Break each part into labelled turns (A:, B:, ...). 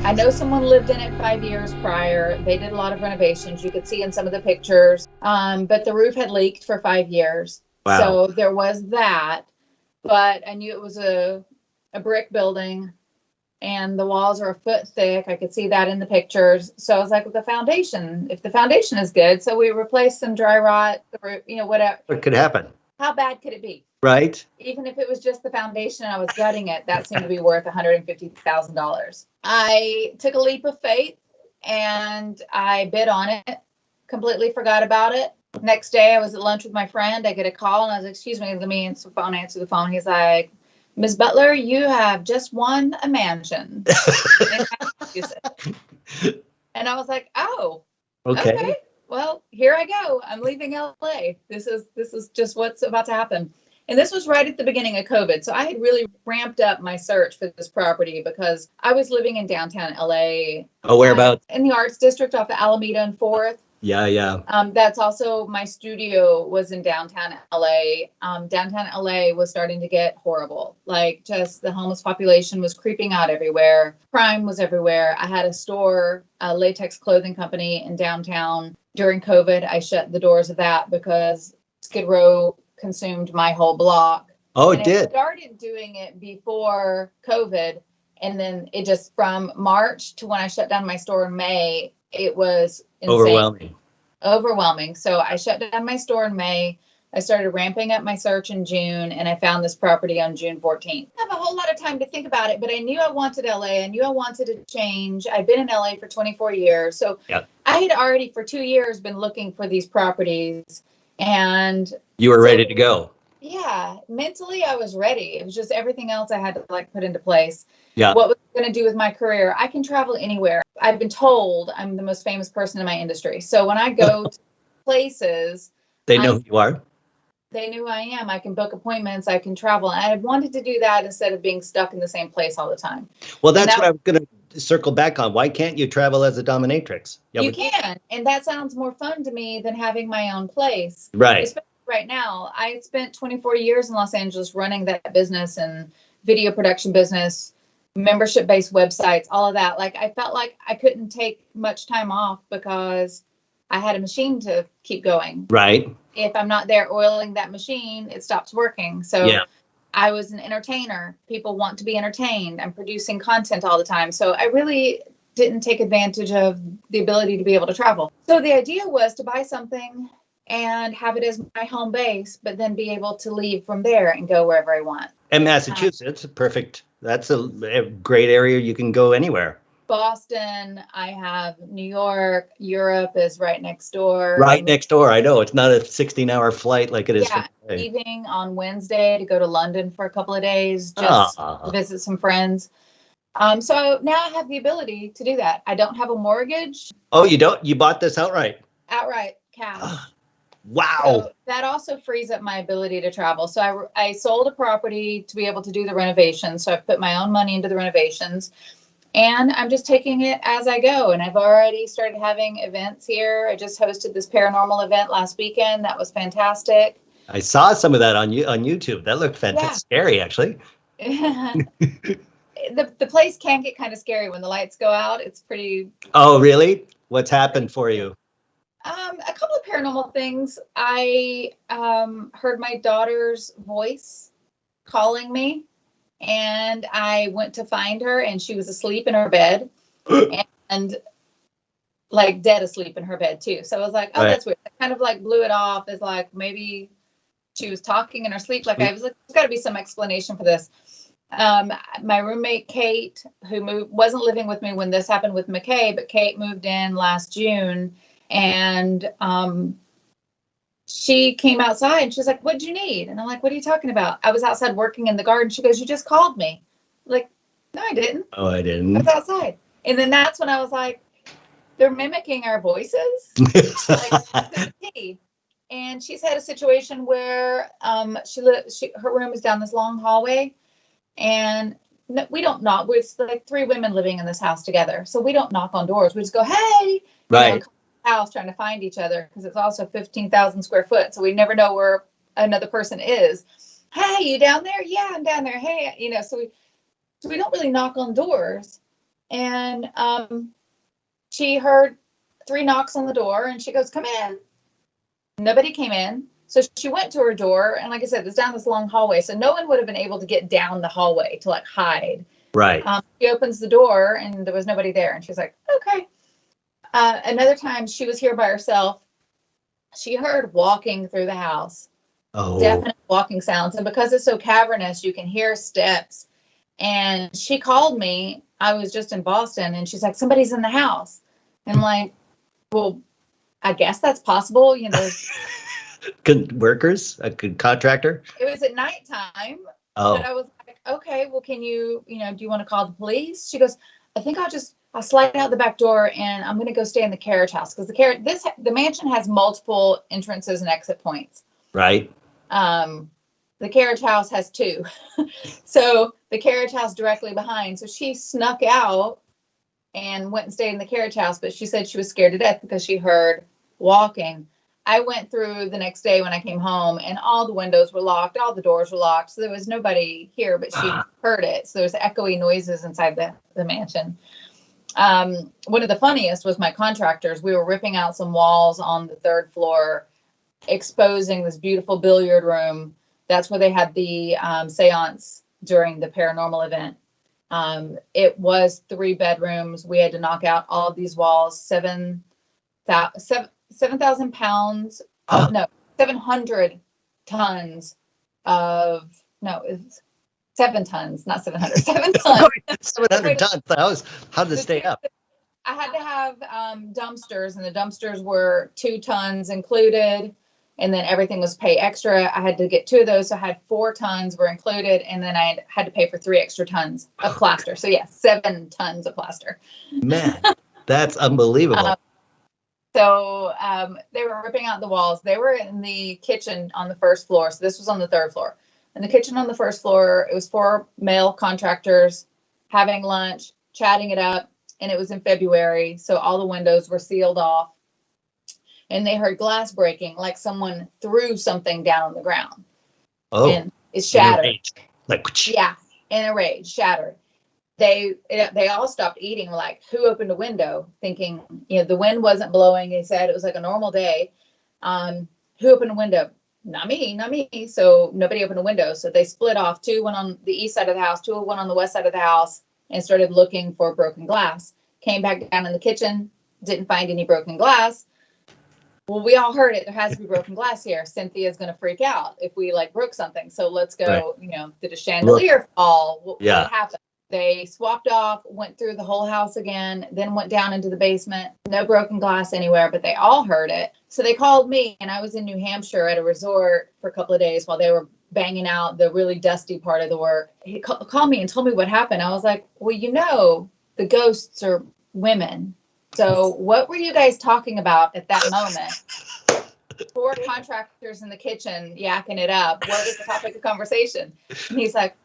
A: I know someone lived in it 5 years prior. They did a lot of renovations. You could see in some of the pictures. But the roof had leaked for 5 years.
B: Wow.
A: So there was that. But I knew it was a brick building and the walls are a foot thick. I could see that in the pictures. So I was like, with the foundation, if the foundation is good, so we replaced some dry rot, whatever.
B: What could happen?
A: How bad could it be?
B: Right.
A: Even if it was just the foundation and I was gutting it, that seemed to be worth $150,000. I took a leap of faith and I bid on it, completely forgot about it. Next day, I was at lunch with my friend. I get a call and I was like, excuse me, let me answer the phone. He's like, Ms. Butler, you have just won a mansion in Massachusetts. And I was like, oh, okay. Well, here I go. I'm leaving LA. This is just what's about to happen. And this was right at the beginning of COVID. So I had really ramped up my search for this property because I was living in downtown LA.
B: Oh, whereabouts?
A: In the Arts District off of Alameda and 4th.
B: Yeah.
A: That's also my studio was in downtown LA. Downtown LA was starting to get horrible. Like just the homeless population was creeping out everywhere. Crime was everywhere. I had a store, a latex clothing company in downtown. During COVID, I shut the doors of that because Skid Row consumed my whole block.
B: Oh,
A: and
B: it did.
A: I started doing it before COVID. And then it just from March to when I shut down my store in May, it was insane. Overwhelming. So I shut down my store in May. I started ramping up my search in June and I found this property on June 14th. I have a whole lot of time to think about it, but I knew I wanted LA. I knew I wanted to change. I've been in LA for 24 years. So I had already for 2 years been looking for these properties and
B: you were ready to go.
A: Yeah, mentally I was ready. It was just everything else I had to put into place.
B: Yeah.
A: What was I going to do with my career? I can travel anywhere. I've been told I'm the most famous person in my industry. So when I go to places,
B: they know who you are.
A: They knew who I am. I can book appointments. I can travel. And I wanted to do that instead of being stuck in the same place all the time.
B: Well, that's what I was going to circle back on. Why can't you travel as a dominatrix?
A: You can. And that sounds more fun to me than having my own place.
B: Right.
A: Especially right now. I spent 24 years in Los Angeles running that business and video production business, membership-based websites, all of that. Like I felt like I couldn't take much time off because I had a machine to keep going.
B: Right.
A: If I'm not there oiling that machine, it stops working. So I was an entertainer. People want to be entertained. I'm producing content all the time. So I really didn't take advantage of the ability to be able to travel. So the idea was to buy something and have it as my home base, but then be able to leave from there and go wherever I want.
B: And Massachusetts, perfect. That's a great area. You can go anywhere.
A: Boston, I have New York, Europe is right next door.
B: Right next door. I know. It's not a 16-hour flight like it is.
A: Yeah, leaving on Wednesday to go to London for a couple of days, just to visit some friends. So now I have the ability to do that. I don't have a mortgage.
B: Oh, you don't? You bought this outright?
A: Outright, cash.
B: Wow.
A: So that also frees up my ability to travel. So I sold a property to be able to do the renovations. So I've put my own money into the renovations. And I'm just taking it as I go. And I've already started having events here. I just hosted this paranormal event last weekend. That was fantastic.
B: I saw some of that on YouTube. That looked fantastic.
A: Yeah.
B: Scary, actually.
A: The place can get kind of scary when the lights go out. It's pretty.
B: Oh, really? What's happened for you?
A: A couple of paranormal things. I heard my daughter's voice calling me. And I went to find her and she was asleep in her bed and like dead asleep in her bed too. So I was like, oh, that's weird. I kind of like blew it off as like maybe she was talking in her sleep. Like I was like, there's got to be some explanation for this. My roommate, Kate, who wasn't living with me when this happened with McKay, but Kate moved in last June and she came outside and she's like, what'd you need? And I'm like, what are you talking about? I was outside working in the garden. She goes, you just called me. I'm like, no, I didn't.
B: Oh, I didn't.
A: I was outside. And then that's when I was like, they're mimicking our voices. And she's had a situation where her room is down this long hallway and we don't knock. We're like 3 women living in this house together. So we don't knock on doors. We just go, hey.
B: Right.
A: House trying to find each other because it's also 15,000 square foot. So we never know where another person is. Hey, you down there? Yeah, I'm down there. Hey, so we don't really knock on doors. And she heard 3 knocks on the door, and she goes, "Come in." Nobody came in. So she went to her door, and like I said, it's down this long hallway, so no one would have been able to get down the hallway to like hide.
B: Right.
A: She opens the door, and there was nobody there, and she's like, "Okay." Another time, she was here by herself. She heard walking through the house.
B: Oh.
A: Definite walking sounds, and because it's so cavernous, you can hear steps. And she called me. I was just in Boston, and she's like, "Somebody's in the house." And I'm like, "Well, I guess that's possible, you know."
B: Good workers, a good contractor.
A: It was at nighttime.
B: Oh.
A: But I was like, "Okay, well, can you, do you want to call the police?" She goes, "I think I'll slide out the back door, and I'm going to go stay in the carriage house." Because the mansion has multiple entrances and exit points.
B: Right.
A: The carriage house has 2. So the carriage house directly behind. So she snuck out and went and stayed in the carriage house, but she said she was scared to death because she heard walking. I went through the next day when I came home, and all the windows were locked, all the doors were locked. So there was nobody here, but she heard it. So there's echoey noises inside the mansion. One of the funniest was my contractors. We were ripping out some walls on the 3rd floor, exposing this beautiful billiard room. That's where they had the seance during the paranormal event. It was 3 bedrooms. We had to knock out all of these walls, 7,000 pounds. No, 700 tons of, no, it's 7 tons, not 700, 7 tons.
B: 700 tons. How did it stay up?
A: I had to have dumpsters, and the dumpsters were 2 tons included. And then everything was pay extra. I had to get 2 of those. So I had 4 tons were included. And then I had to pay for 3 extra tons of plaster. So yeah, 7 tons of plaster.
B: Man, that's unbelievable.
A: So they were ripping out the walls. They were in the kitchen on the 1st floor. So this was on the 3rd floor. In the kitchen on the 1st floor, it was 4 male contractors having lunch, chatting it up. And it was in February. So all the windows were sealed off. And they heard glass breaking, like someone threw something down on the ground.
B: Oh,
A: and it shattered.
B: Yeah,
A: in a rage, shattered. They all stopped eating. Like, who opened a window? Thinking, the wind wasn't blowing. They said it was like a normal day. Who opened a window? Not me. So nobody opened a window. So they split off. 2 went on the east side of the house. 2 went on the west side of the house and started looking for broken glass. Came back down in the kitchen. Didn't find any broken glass. Well, we all heard it. There has to be broken glass here. Cynthia's going to freak out if we broke something. So let's go, did a chandelier fall? What happened? They swapped off, went through the whole house again, then went down into the basement. No broken glass anywhere, but they all heard it. So they called me, and I was in New Hampshire at a resort for a couple of days while they were banging out the really dusty part of the work. He called me and told me what happened. I was like, well, the ghosts are women. So what were you guys talking about at that moment? 4 contractors in the kitchen yakking it up. What was the topic of conversation? And he's like,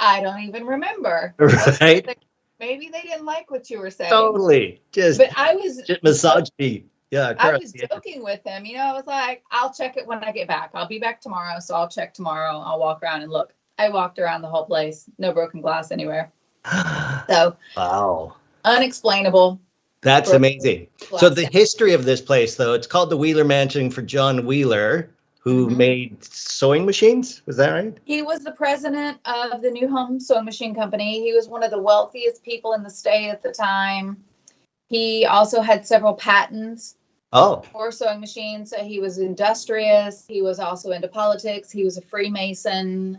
A: I don't even remember.
B: Right?
A: Like, maybe they didn't like what you were saying.
B: Totally.
A: But I was
B: just misogyny. Yeah.
A: I was joking with him. I was like, I'll check it when I get back. I'll be back tomorrow, so I'll check tomorrow. I'll walk around and look. I walked around the whole place. No broken glass anywhere. So
B: wow.
A: Unexplainable.
B: That's amazing. So the history of this place, though, it's called the Wheeler Mansion for John Wheeler, who made sewing machines. Was that right?
A: He was the president of the New Home Sewing Machine Company. He was one of the wealthiest people in the state at the time. He also had several patents for sewing machines. So he was industrious. He was also into politics. He was a Freemason,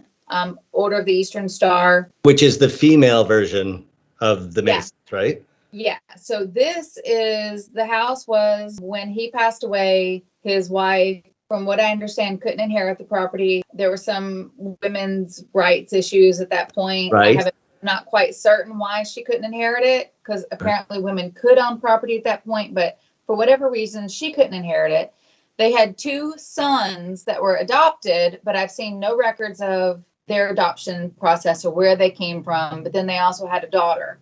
A: Order of the Eastern Star.
B: Which is the female version of the Masons, right?
A: Yeah. So the house was when he passed away, his wife, from what I understand, couldn't inherit the property. There were some women's rights issues at that point.
B: Right.
A: I'm not quite certain why she couldn't inherit it, because apparently women could own property at that point, but for whatever reason, she couldn't inherit it. They had 2 sons that were adopted, but I've seen no records of their adoption process or where they came from. But then they also had a daughter.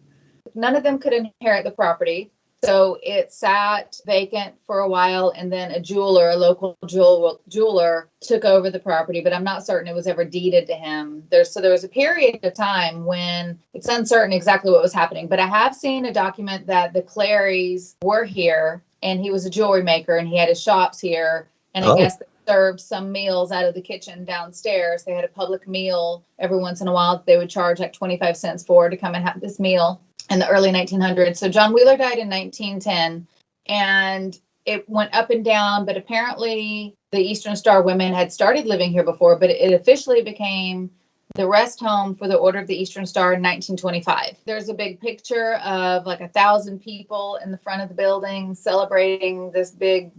A: None of them could inherit the property. So it sat vacant for a while, and then a local jeweler took over the property, but I'm not certain it was ever deeded to him. There was a period of time when it's uncertain exactly what was happening, but I have seen a document that the Clarys were here, and he was a jewelry maker, and he had his shops here, and I guess they served some meals out of the kitchen downstairs. They had a public meal every once in a while that they would charge like 25 cents for to come and have this meal in the early 1900s. So John Wheeler died in 1910, and it went up and down, but apparently the Eastern Star women had started living here before, but it officially became the rest home for the Order of the Eastern Star in 1925. There's a big picture of like 1,000 people in the front of the building celebrating this big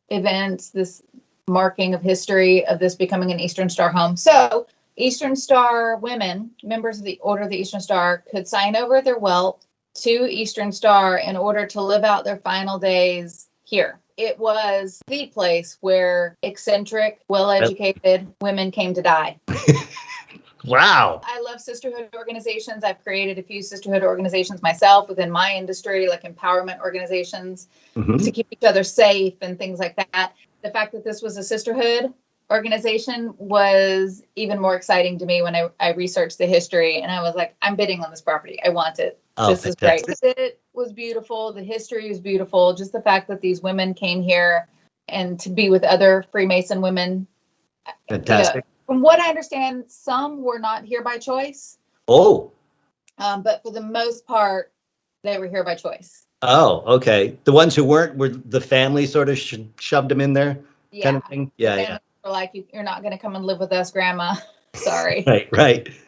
A: event, this marking of history of this becoming an Eastern Star home. So Eastern Star women, members of the Order of the Eastern Star, could sign over their wealth to Eastern Star in order to live out their final days here. It was the place where eccentric, well-educated women came to die.
B: Wow.
A: I love sisterhood organizations. I've created a few sisterhood organizations myself within my industry, like empowerment organizations to keep each other safe and things like that. The fact that this was a sisterhood organization was even more exciting to me when I researched the history, and I was like, I'm bidding on this property. I want it. This is great. It was beautiful. The history was beautiful. Just the fact that these women came here and to be with other Freemason women.
B: Fantastic.
A: From what I understand, some were not here by choice.
B: Oh.
A: But for the most part, they were here by choice.
B: Oh, okay. The ones who weren't, were the family sort of shoved them in there, kind of thing? Yeah.
A: Were like, you're not going to come and live with us, Grandma. Sorry.
B: Right.